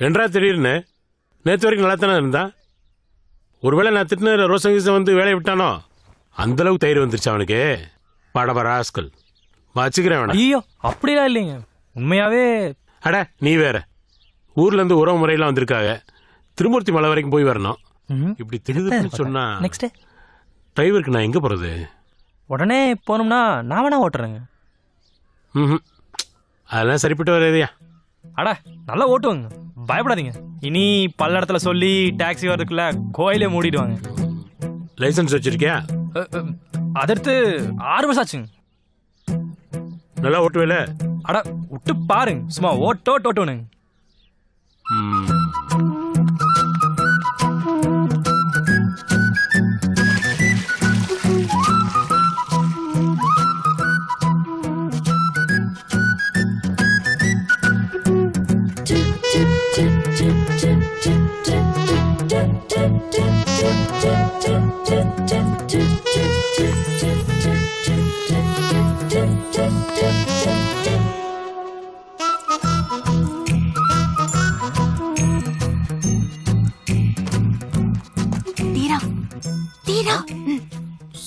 என்றா திடீர்னு நேற்று வரைக்கும் நல்லா தானே இருந்தான். ஒருவேளை நான் திட்டின ரோசங்கீசம் வந்து வேலையை விட்டானோ அந்தளவுக்கு தயிர் வந்துருச்சு அவனுக்கு. படபராஸ்கல் வச்சுக்கிறேன் வேணாம். ஐயோ அப்படிலாம் இல்லைங்க, உண்மையாவே. அட நீ வேற, ஊர்லேருந்து உறவு முறையெல்லாம் வந்திருக்காங்க. திருமூர்த்தி மலை வரைக்கும் போய் வரணும். இப்படி தெரியுதுன்னு சொன்னா நெக்ஸ்ட் டிரைவருக்கு நான் எங்கே போகிறது? உடனே போகணும்னா நான் வேணா ஓட்டுறேங்க. அதெல்லாம் சரிப்பட்டு வராதையா. அட நல்லா ஓட்டுவாங்க, பயப்படாதீங்க. இனி பல இடத்துல சொல்லி டாக்ஸி வர்றதுக்குள்ள கோயிலே மூடிடுவாங்க. லைசன்ஸ் வச்சிருக்கியா? அதடுத்து 6 வருஷம் ஆச்சுங்க. நல்லா ஓட்டுவேல? அட விட்டு பாருங்க, சும்மா ஓட்டோட்டுங்க.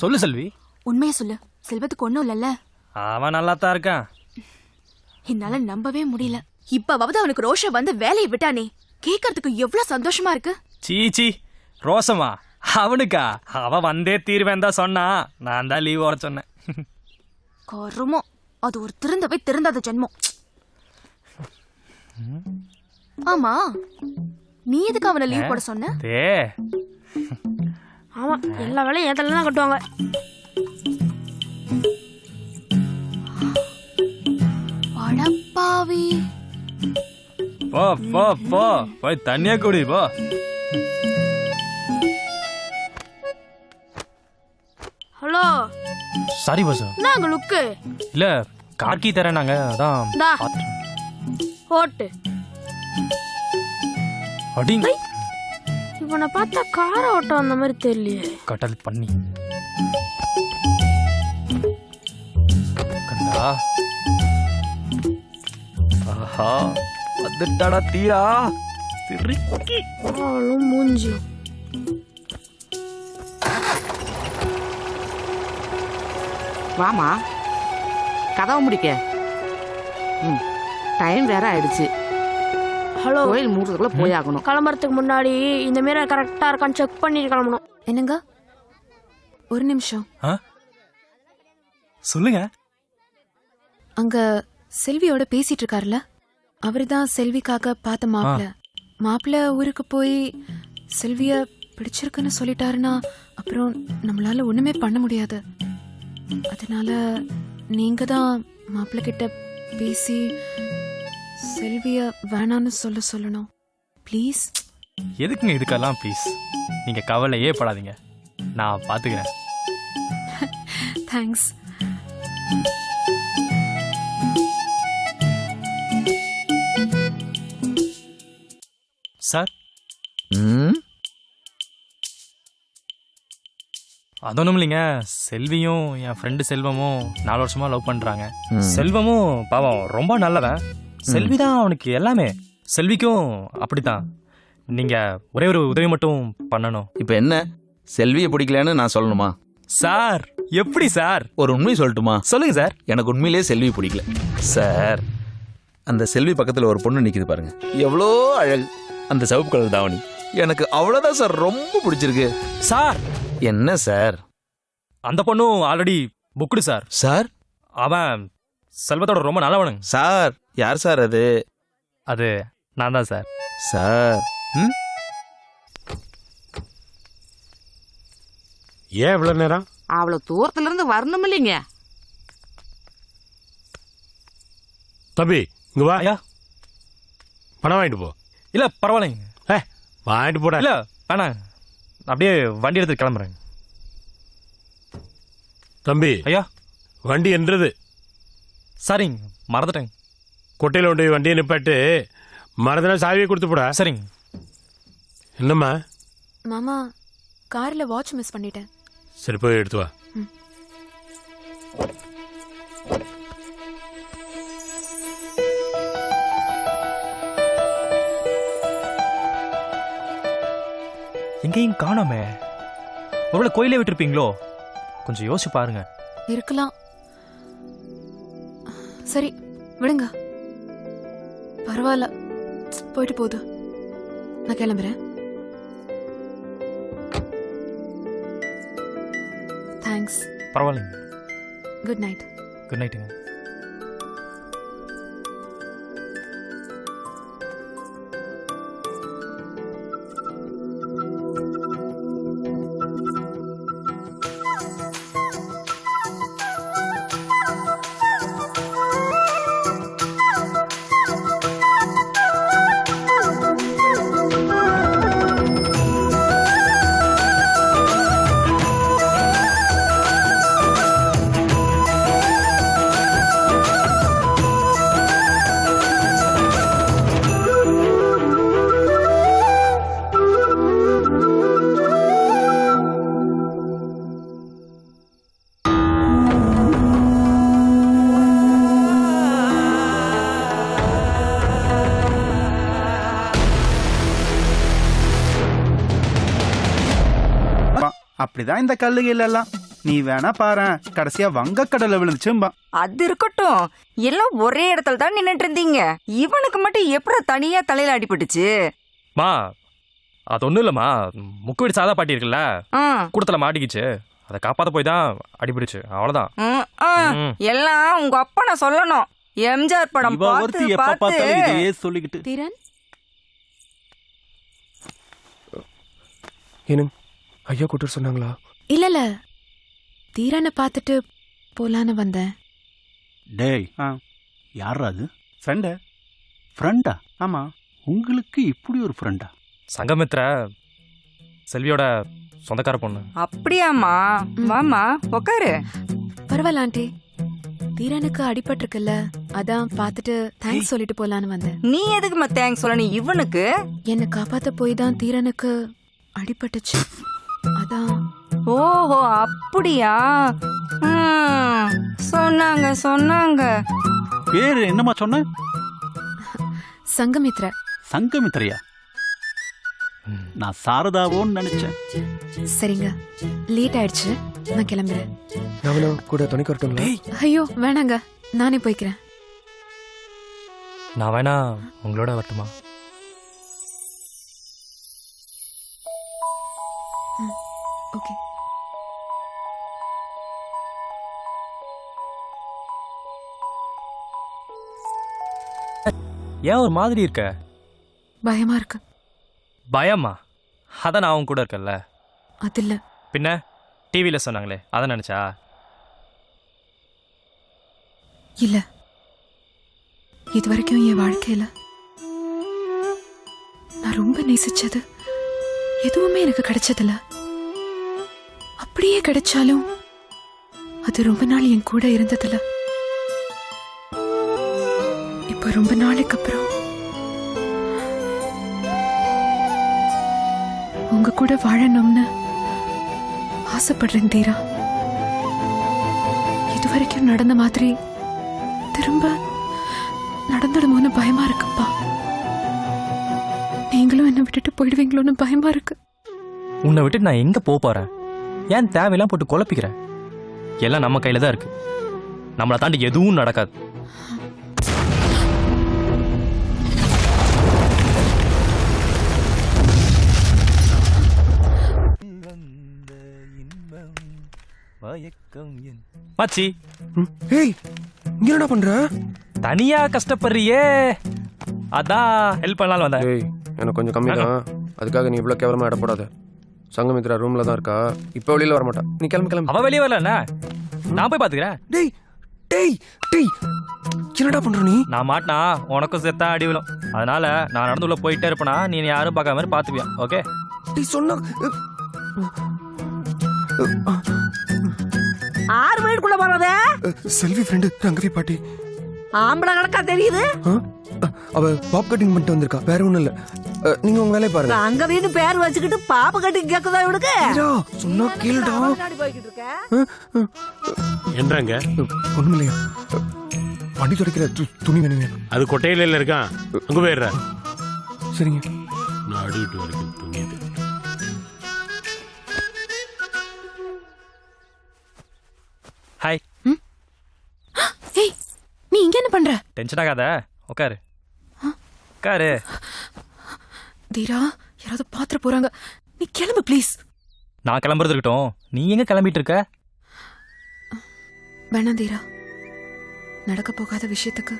சொல்லு செல்வி. உண்மையை சொல்லு, செல்வத்துக்கு ஒண்ணும் இல்லல்ல? அவன் நல்லா தான் இருக்கான். என்னால நம்பவே முடியல. இப்பவாவது அவனுக்கு ரோஷம் வந்து வேலையை விட்டானே, கேட்கறதுக்கு எவ்வளவு சந்தோஷமா இருக்கு. சீச்சி, ரோசமா அவனுக்கா? அவன் வந்தே தீர்வேன் தான் சொன்னா, நான் தான் லீவ் ஓட சொன்னேன். கருமோ, அது ஒரு திருந்தவே திருந்தாத ஜென்மம். ஆமா, நீ எதுக்கு அவனை லீவ் போட சொன்ன? ஆமா, எல்லா வேலையும் ஏன் தலையில தான் கட்டுவாங்க. அடப்பாவி. போ போ போ, போய் தண்ணியா குடி போ. Hello, sorry boss. நாங்க லுக்கு இல்ல கார்கி தரேன் நாங்க, அதான் டா ஓட்டு. அடிங்க, இவனை பார்த்தா கார ஓட்டம் அந்த மாதிரி தெரியலையே. கட்டல் பண்ணி கண்டா. ஆஹா, வந்துட்டாடா தீரா. திருக்கி அவளும் மூஞ்சியும். வாமா, கதவை முடிக்க. டைம் வேற ஆயிடுச்சு. ஹலோ, கோயில் மூடுறதுக்குள்ள போயாகணும். கிளம்புறதுக்கு முன்னாடி இந்த மாரி கரெக்டா இருக்கான்னு செக் பண்ணிட்டு கிளம்பணும். என்னங்க, ஒரு நிமிஷம். சொல்லுங்க. அங்க செல்வியோட பேசிட்டு இருக்காருல்ல, அவருதான் செல்விக்காக பார்த்த மாப்பிள்ள ஊருக்கு போய் செல்விய பிடிச்சிருக்குன்னு சொல்லிட்டாருன்னா அப்புறம் நம்மளால ஒண்ணுமே பண்ண முடியாது. அதனால நீங்க தான் மாப்பிள்ள கிட்ட பேசி செல்விய வேணான்னு சொல்லணும் ப்ளீஸ். எதுக்குங்க இதுக்கெல்லாம் ப்ளீஸ்? நீங்க கவலையே படாதீங்க, நான் பாத்துக்கிறேன். தேங்க்ஸ். சார், அது ஒன்றும் இல்லைங்க. செல்வியும் என் ஃப்ரெண்டு செல்வமும் 4 வருஷமா லவ் பண்றாங்க. செல்வமும் பாவம் ரொம்ப நல்லவன், செல்வி தான் அவனுக்கு எல்லாமே. செல்விக்கும் அப்படித்தான். நீங்க ஒரே ஒரு உதவி மட்டும் பண்ணணும். இப்ப என்ன, செல்வியை பிடிக்கலன்னு நான் சொல்லணுமா? சார் எப்படி சார்? ஒரு உண்மை சொல்லட்டுமா? சொல்லுங்க சார். எனக்கு உண்மையிலேயே செல்வி பிடிக்கல சார். அந்த செல்வி பக்கத்துல ஒரு பொண்ணு நிக்குது பாருங்க, எவ்வளோ அழகு. அந்த சிவப்பு கலர் தாவணி எனக்கு அவ்வளவுதான் சார் ரொம்ப பிடிச்சிருக்கு சார். என்ன சார்? அந்த பொண்ணும் ஆல்ரெடி புக்டு சார். சார், அவன் செல்வத்தோட ரொம்ப நல்லவனுங்க சார். யார் சார் அது? அது நான் தான் சார். சார், ஏன் இவ்வளவு நேரம்? அவ்வளவு தூரத்துல இருந்து வரணும் இல்லைங்க. தம்பி இங்க வா. ஐயா, பணம் வாங்கிட்டு போ. இல்ல பரவாயில்லைங்க. வாங்கிட்டு போட. இல்ல வேணாம், அப்படியே வண்டி எடுத்து கிளம்புறேன். தம்பி ஐயா, வண்டி என்றது சரிங்க, மறந்துட்டேங்க. கொட்டையில் கொண்டு வண்டியை நிப்பாட்டு, மறந்துனா சாவியை கொடுத்து போடா. சரிங்க. என்னம்மா? மாமா, கார்ல வாட்ச் மிஸ் பண்ணிட்டேன். சரி, போய் எடுத்து வா. எங்கேயும் காணோமே. ஒருவேளை கோயிலே விட்டுருப்பீங்களோ? கொஞ்சம் யோசிச்சு பாருங்க. இருக்கலாம். சரி விடுங்க, பரவாயில்ல, போயிட்டு போகுது. நான் கிளம்புறேன். தேங்க்ஸ். பரவாயில்லைங்க. Good night. குட் நைட்டுங்க. அப்படிதான் இந்த கல்லுகள் எல்லாம். நீ வேணா பாரு, கடைசியா வங்கக்கடலை விழுந்துச்சும்பா. அது இருக்கட்டும், எல்லாம் ஒரே இடத்துல தான் நின்னுட்டு இருந்தீங்க. இவனுக்கு மட்டும் எப்படி தனியா தலையில அடிபட்டுச்சு? மா, அது ஒண்ணும் இல்லம்மா. முக்கு வீடு சாதா பாட்டி இருக்குல்ல, ஆ, கூடத்துல மாட்டிக்கிச்சு. அதை காப்பாத்த போய் தான் அடிபிடிச்சு, அவ்வளவுதான். எல்லாம் உங்க அப்பா நான் சொல்லணும். எம்ஜிஆர் படம் இவ ஒருத்தி பார்த்து எப்ப பார்த்தாலும் பார்த்து இதையே சொல்லிக்கிட்டு. தீரன், ஏனுங்க ஐயா கூட்டு சொன்னாங்களா? இல்ல தீரனை பார்த்துட்டு போலான்னு வந்தேன். டேய், ஆ. யாரா அது? ஃப்ரெண்டு. ஃப்ரெண்டா? ஆமா. உங்களுக்கு இப்படி ஒரு ஃப்ரெண்டா? சங்கமித்ர செல்வியோட சொந்தக்கார பொண்ணு. அப்படியாம்மா? வாமா உக்காரு. பரவாயில்ல ஆண்டி, தீரனுக்கு அடிபட்டிருக்குல்ல, அதான் பார்த்துட்டு தேங்க்ஸ் சொல்லிட்டு போலான்னு வந்தேன். நீ எதுக்குமா தேங்க்ஸ் சொல்லணும் இவனுக்கு? என்னை காப்பாத்த போய் தான் தீரனுக்கு அடிபட்டுச்சு, அதான். ஓஹோ, அப்படியா? சொன்னாங்க சொன்னாங்க. பேரு என்னம்மா சொன்ன? சங்கமித்ர. சங்கமித்ரையா? நான் சாரதாவோன்னு நினைச்சேன். சரிங்க, லேட் ஆயிடுச்சு, நான் கிளம்புறேன். நானும் கூட துணைக்கு வரட்டுங்களா? ஐயோ வேணாங்க, நானே போய்க்கிறேன். நான் வேணா உங்களோட வரட்டுமா? ஓகே. ஏன் ஒரு மாதிரி இருக்க? பயமா இருக்கு. பயமா? அதான் நான் அவங்க கூட இருக்கேன்ல. அது இல்ல. பின்ன டிவியில சொன்னாங்களே, அதை நினைச்சா? இல்ல, இது வரைக்கும் என் வாழ்க்கையில நான் ரொம்ப நேசிச்சது எதுவுமே எனக்கு கிடைச்சதில்ல. அப்படியே கிடைச்சாலும் அது ரொம்ப நாள் என் கூட இருந்ததில்ல. இப்ப ரொம்ப நாளைக்கு அப்புறம் உங்க கூட வாழணும்னு ஆசைப்படுறேன் தீரா. இதுவரைக்கும் நடந்த மாதிரி திரும்ப நடந்துடுமோன்னு பயமா இருக்குப்பா. நீங்களும் என்ன விட்டுட்டு போயிடுவீங்களோன்னு பயமா இருக்கு. உன்னை விட்டு நான் எங்க போறேன்? ஏன் தேவையெல்லாம் போட்டு குழப்பிக்கிறேன்? எல்லாம் நம்ம கையில தான் இருக்கு. நம்மளை தாண்டி எதுவும் நடக்காது. மச்சி, ஏய் இங்க என்னடா பண்ற? தனியா கஷ்டப்படுறியே, அதான் ஹெல்ப் பண்ணலாம்னு வந்தேன். ஏய் எனக்கு கொஞ்சம் கம்மி தான், அதுக்காக நீ இவ்வளவு கேவலமா இடப்படாத. சங்கமித்ரா ரூம்ல தான் இருக்கா, இப்ப வெளியில வர மாட்டா. நீ கிளம்பு கிளம்பு. அவ வெளியே வரல, நான் போய் பாத்துக்கிறேன். டேய் டேய் டேய் என்னடா பண்ற நீ? நான் மாட்டினா உனக்கும் செத்தா அடி விழும். அதனால நான் நடந்து உள்ள போயிட்டே இருப்பேனா, நீ யாரும் பார்க்காம மாதிரி பாத்துப்பியா? ஓகே? டேய் சொன்னா 6 மணிக்குள்ள போறதே. செல்வி ஃப்ரெண்டு ரங்கவி பாட்டி. ஆம்பளை கணக்கா தெரியுது. அவ பாப் கட்டிங் பண்ணிட்டு வந்திருக்கா, வேற ஒண்ணும் இல்ல. நீங்க உங்க வேலையை பாருங்க. அங்க வீட்டு பேர் வச்சுக்கிட்டு பாப்பு கட்டி கேக்குதா இவனுக்கு? சொன்னா கேளுடா. போய்கிட்டு இருக்க என்றாங்க ஒண்ணும் இல்லையா, வண்டி துடைக்கிற துணி வேணும். அது கொட்டையில இருக்கான், அங்க போயிடுற. சரிங்க. நான் அடுக்கிட்டு வரைக்கும் துணி பண்ற? டென்ஷன் ஆகாத, உட்காரு உட்காரு. தீரா, யாராவது பாத்துட்டு போறாங்க. நீ கிளம்பு ப்ளீஸ். நான் கிளம்புறது இருக்கட்டும், நீ எங்க கிளம்பிட்டு இருக்க? வேணாம் தீரா, நடக்க போகாத விஷயத்துக்கு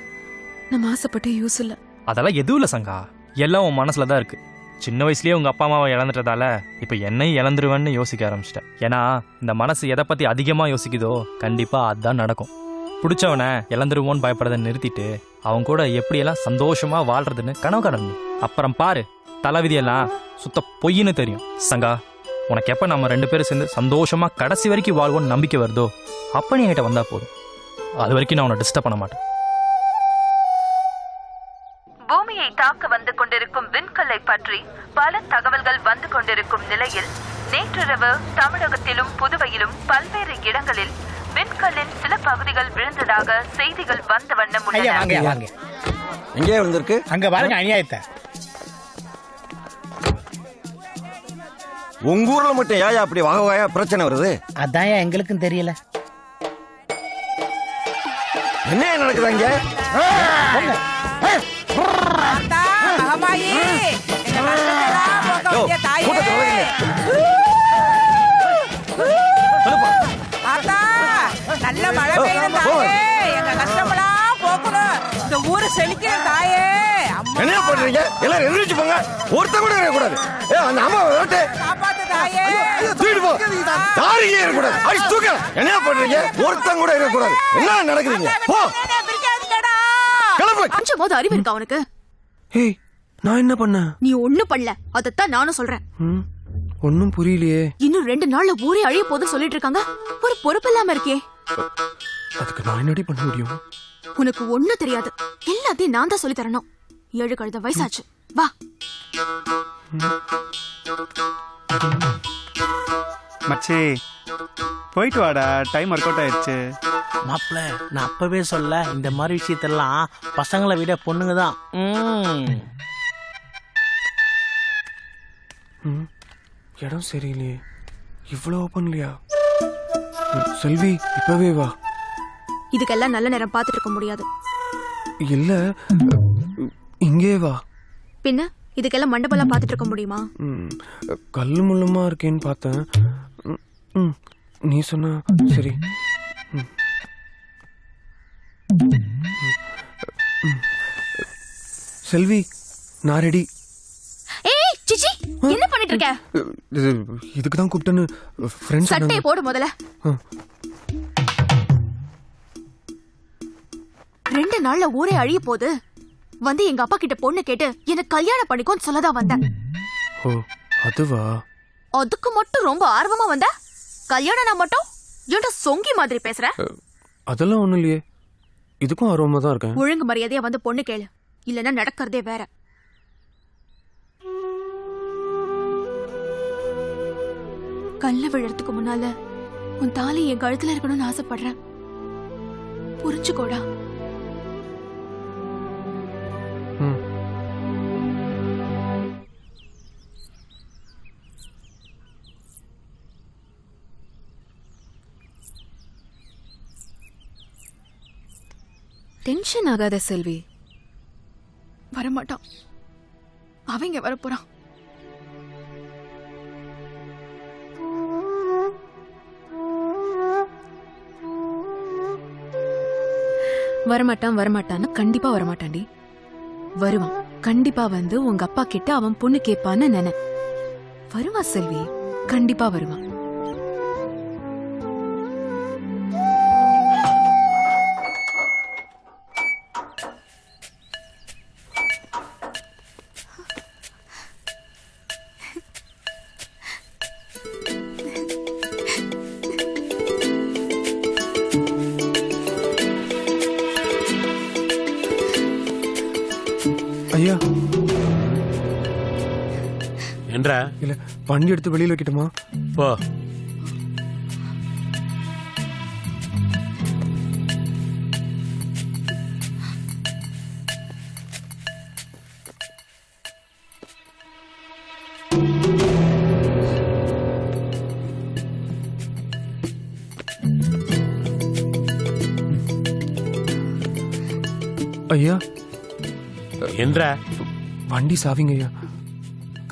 நம்ம ஆசைப்பட்டு யூஸ் இல்ல. அதெல்லாம் எதுவும் இல்லை சங்கா, எல்லாம் உன் மனசுல தான் இருக்கு. சின்ன வயசுலயே உங்க அப்பா அம்மாவை இழந்துட்டதால இப்ப என்னையும் இழந்துருவேன்னு யோசிக்க ஆரம்பிச்சிட்டேன். ஏன்னா இந்த மனசு எதை பத்தி அதிகமா யோசிக்குதோ கண்டிப்பா அதுதான் நடக்கும். பிடிச்சவனை இழந்துருவோன்னு பயப்படுறதை நிறுத்திட்டு அவன் கூட எப்படியெல்லாம் சந்தோஷமா வாழ்றதுன்னு கனவு கடந்து அப்புறம் பாரு, தலைவிதியெல்லாம் சுத்த பொய்ன்னு தெரியும். சங்கா, உனக்கு எப்ப நம்ம 2 பேரும் சேர்ந்து சந்தோஷமா கடைசி வரைக்கும் வாழ்வோன்னு நம்பிக்கை வருதோ அப்ப நீ என்கிட்ட வந்தா போதும். அது வரைக்கும் நான் உன்னை டிஸ்டர்ப் பண்ண மாட்டேன். பூமியை தாக்க வந்து கொண்டிருக்கும் விண்கல்லை பற்றி பல தகவல்கள் வந்து கொண்டிருக்கும் நிலையில் நேற்றிரவு தமிழகத்திலும் புதுவையிலும் பல்வேறு இடங்களில் விண்கல்லின் சில பகுதிகள் விழுந்ததாக செய்திகள் வந்த வண்ணம் உள்ளன. எங்கே விழுந்திருக்கு? அங்க பாருங்க அநியாயத்தை. உங்க ஊர்ல மட்டும் ஏன் அப்படி வகை வகையா பிரச்சனை வருது? அதான் எங்களுக்கும் தெரியல. என்ன நடக்குது அங்க? நல்ல மழை பெய்யும் தாயே, எங்க கஷ்டமெல்லாம் போக்கணும். இந்த ஊரு செழிக்கிற தாயே. என்ன பண்றீங்க? எல்லாரும் எழுந்திருச்சு போங்க. ஒருத்தன் கூட இருக்கக்கூடாது. அந்த அம்மா வரட்டு காப்பாத்து தாயே. தூக்கிட்டு போ. யாரையும் இருக்கக்கூடாது. அடிச்சு தூக்க. என்ன பண்றீங்க? ஒருத்தன் கூட இருக்கக்கூடாது. என்ன நடக்குதுங்க? போ. கிளம்பு. கொஞ்சமாவது அறிவு இருக்கா உனக்கு? ஏய், நான் என்ன பண்ணேன்? நீ ஒண்ணும் பண்ணல, அதத்தான் நானும் சொல்றேன். ஒன்னும் புரியலையே. இன்னும் 2 நாள்ல ஊரே அழிய போது சொல்லிட்டு இருக்காங்க. ஒரு பொறுப்பு இல்லாம இருக்கே. அதுக்கு நான் என்னடி பண்ண முடியும்? உனக்கு ஒண்ணும் தெரியாது, எல்லாத்தையும் நான் தான் சொல்லி தரணும். 7 கழுத வயசாச்சு, வா. மச்சி போயிட்டு வாடா, டைம் ஒர்க் அவுட் ஆயிடுச்சு. மாப்பிள்ள, நான் அப்பவே சொல்ல, இந்த மாதிரி விஷயத்தெல்லாம் பசங்களை விட பொண்ணுங்க தான். இடம் சரியில்லையே. இவ்வளவு பண்ணலையா? செல்வி, இப்பவே வா. இதுக்கெல்லாம் நல்ல நேரம் பாத்துட்டு இருக்க முடியாது. இல்ல, இங்கே வா. பின்ன இதுக்கெல்லாம் மண்டபம்லாம் பாத்துட்டு இருக்க முடியுமா? கல்லு முள்ளுமா இருக்கேன்னு பார்த்தேன். நீ சொன்னா சரி. செல்வி, நான் ரெடி. ஏய் சிச்சி, என்ன பண்ணிட்டு இருக்க? இதுக்கு தான் கூப்பிட்டேன்னு ஃப்ரெண்ட்ஸ் சட்டையை போடு முதல்ல. 2 நாள்ல ஊரே அழிய போகுது. வந்து எங்க அப்பா கிட்ட பொண்ணு கேட்டு எனக்கு கல்யாணம் பண்ணிக்கோன்னு சொல்லதான் வந்தேன். ஓ, அதுவா? அதுக்கு மட்டும் ரொம்ப ஆர்வமா வந்த? கல்யாணம் நான் மட்டும் ஏன்டா சொங்கி மாதிரி பேசுற? அதெல்லாம் ஒண்ணும் இல்லையே. இதுக்கும் ஆர்வமா தான் இருக்கேன். ஒழுங்கு மரியாதையா வந்து பொண்ணு கேளு, இல்லன்னா நடக்கிறதே வேற. கல்ல விழறதுக்கு முன்னால உன் தாலி என் கழுத்துல இருக்கணும்னு ஆசைப்படுறேன். புரிஞ்சுக்கோடா. டென்ஷன் ஆகாத செல்வி. வரமாட்டான், அவங்க வரப்போறான். வரமாட்டான்னு கண்டிப்பா வரமாட்டான்டி. வருவான், கண்டிப்பா வந்து உங்க அப்பா கிட்ட அவன் பொண்ணு கேட்பான்னு நினை. வருவான் செல்வி, கண்டிப்பா வருவான். ஐயா, என்றா? இல்ல, வண்டி எடுத்து வெளியில வைக்கட்டுமா? போ. ஐயா என்ற வண்டி சாவிங்க ஐயா.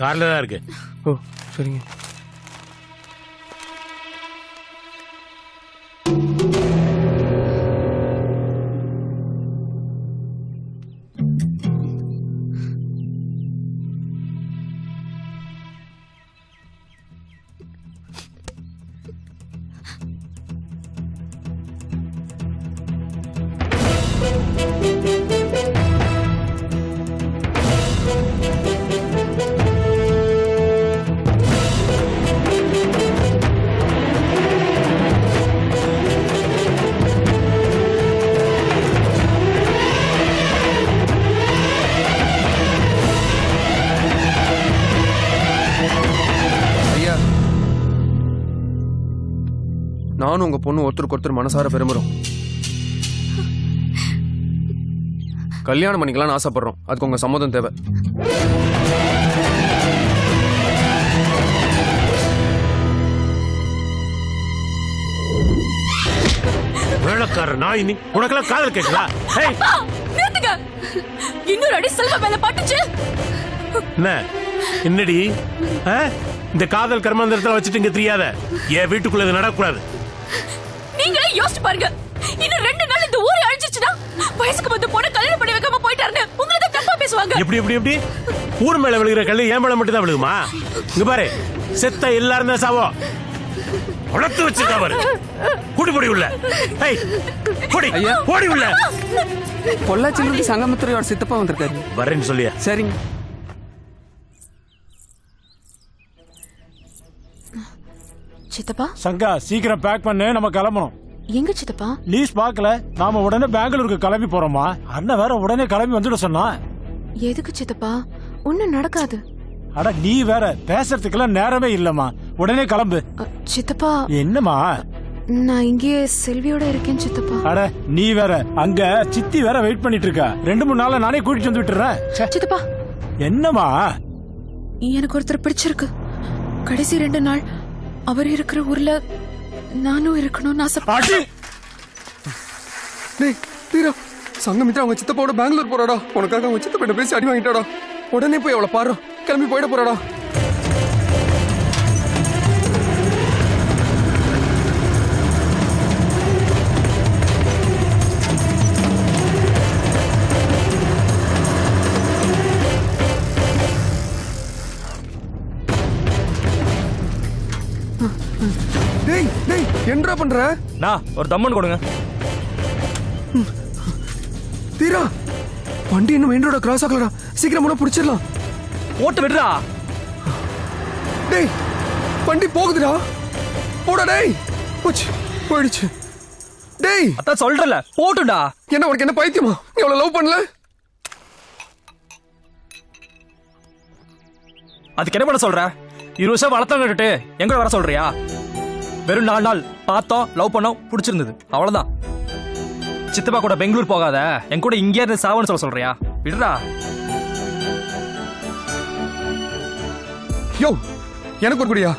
கார்ல தான் இருக்கு. ஓ சரிங்க. நானும் உங்க பொண்ணு ஒருத்தருக்கு ஒருத்தர் மனசார பெருமுறோம். கல்யாணம் பண்ணிக்கலாம்னு ஆசைப்படுறோம். அதுக்கு உங்க சம்மதம் தேவை. வேலைக்கார நாய் நீ, உனக்கெல்லாம் காதல் கேட்கலா? நிறுத்துங்க. இன்னொரு அடி செல்வ மேல பட்டுச்சு. என்ன என்னடி இந்த காதல் கர்மாந்திரத்துல வச்சுட்டு இங்க தெரியாத? என் வீட்டுக்குள்ள இது நடக்கூடாது. நீங்களே யோசிச்சு பாருங்க. இன்னும் 2 நாள் இந்த ஊரை அழிச்சிச்சுனா வயசுக்கு வந்து போன கல்யாணம் பண்ணி வைக்காம போயிட்டாருன்னு உங்களை தான் தப்பா பேசுவாங்க. எப்படி எப்படி எப்படி ஊர் மேல விழுகிற கல்லு என் மேல மட்டும் தான் விழுகுமா? இங்க பாரு, செத்த எல்லாரும் தான் சாவோ. உடத்து வச்சிருக்கா பாரு. குடிபொடி உள்ள ஓடி உள்ள. பொள்ளாச்சிலிருந்து சங்கமித்திரையோட சித்தப்பா வந்திருக்காரு. வரேன்னு சொல்லியா? சரிங்க. சித்தப்பா சங்கா சீக்கிரம் பேக் பண்ணு, நம்ம கிளம்பணும். எங்க சித்தப்பா? லீஸ் பார்க்கல, நாம உடனே பெங்களூருக்கு கிளம்பி போறோமா? அண்ணன் வேற உடனே கிளம்பி வந்துட சொன்னா. எதுக்கு சித்தப்பா? ஒண்ணும் நடக்காது. அட நீ வேற, பேசுறதுக்கெல்லாம் நேரமே இல்லம்மா. உடனே கிளம்பு. சித்தப்பா என்னம்மா? நான் இங்கே செல்வியோட இருக்கேன் சித்தப்பா. அட நீ வேற, அங்க சித்தி வேற வெயிட் பண்ணிட்டு இருக்கா. 2-3 நாள்ல நானே கூட்டிட்டு வந்து விட்டுறேன். சித்தப்பா என்னம்மா? எனக்கு ஒருத்தர் பிடிச்சிருக்கு. கடைசி 2 நாள் அவர் இருக்கிற ஊர்ல நானும் இருக்கணும்னு ஆசைப்பட்டேன். சங்கமித்ரா அவங்க சித்தப்பாவோட பெங்களூர் போறாடா. உனக்காக அவங்க சித்தப்பா பேசி அடி வாங்கிட்டாடா. உடனே போய் அவளை பாரு. கிளம்பி போயிட போறாடா. டேய் டேய் என்னடா பண்ற? நான் ஒரு தம்மன் கொடுங்க. தீரா வண்டி இன்னும் மெயின் ரோட கிராஸ் ஆகலடா. சீக்கிரம் முன்ன புடிச்சிடலாம். ஓட்டு விடுறா. டேய் வண்டி போகுதுடா. போடா டேய். போயிடுச்சு. டேய் அதான் சொல்றல, போட்டுடா. என்ன உனக்கு என்ன பைத்தியமா? நீ அவளை லவ் பண்ணல? அதுக்கு என்ன பண்ண சொல்ற? 20 வருஷம் வளர்த்தவங்கிட்டு எங்க வர சொல்றியா? வெறும் 4 நாள் பார்த்தோம், லவ் பண்ணோம், பிடிச்சிருந்தது, அவ்வளவுதான். சித்தப்பா கூட பெங்களூர் போகாத, என் கூட இங்கே இருந்து சாவன்னு சொல்றியா? விடுறா. யோ எனக்கு ஒரு குடியா?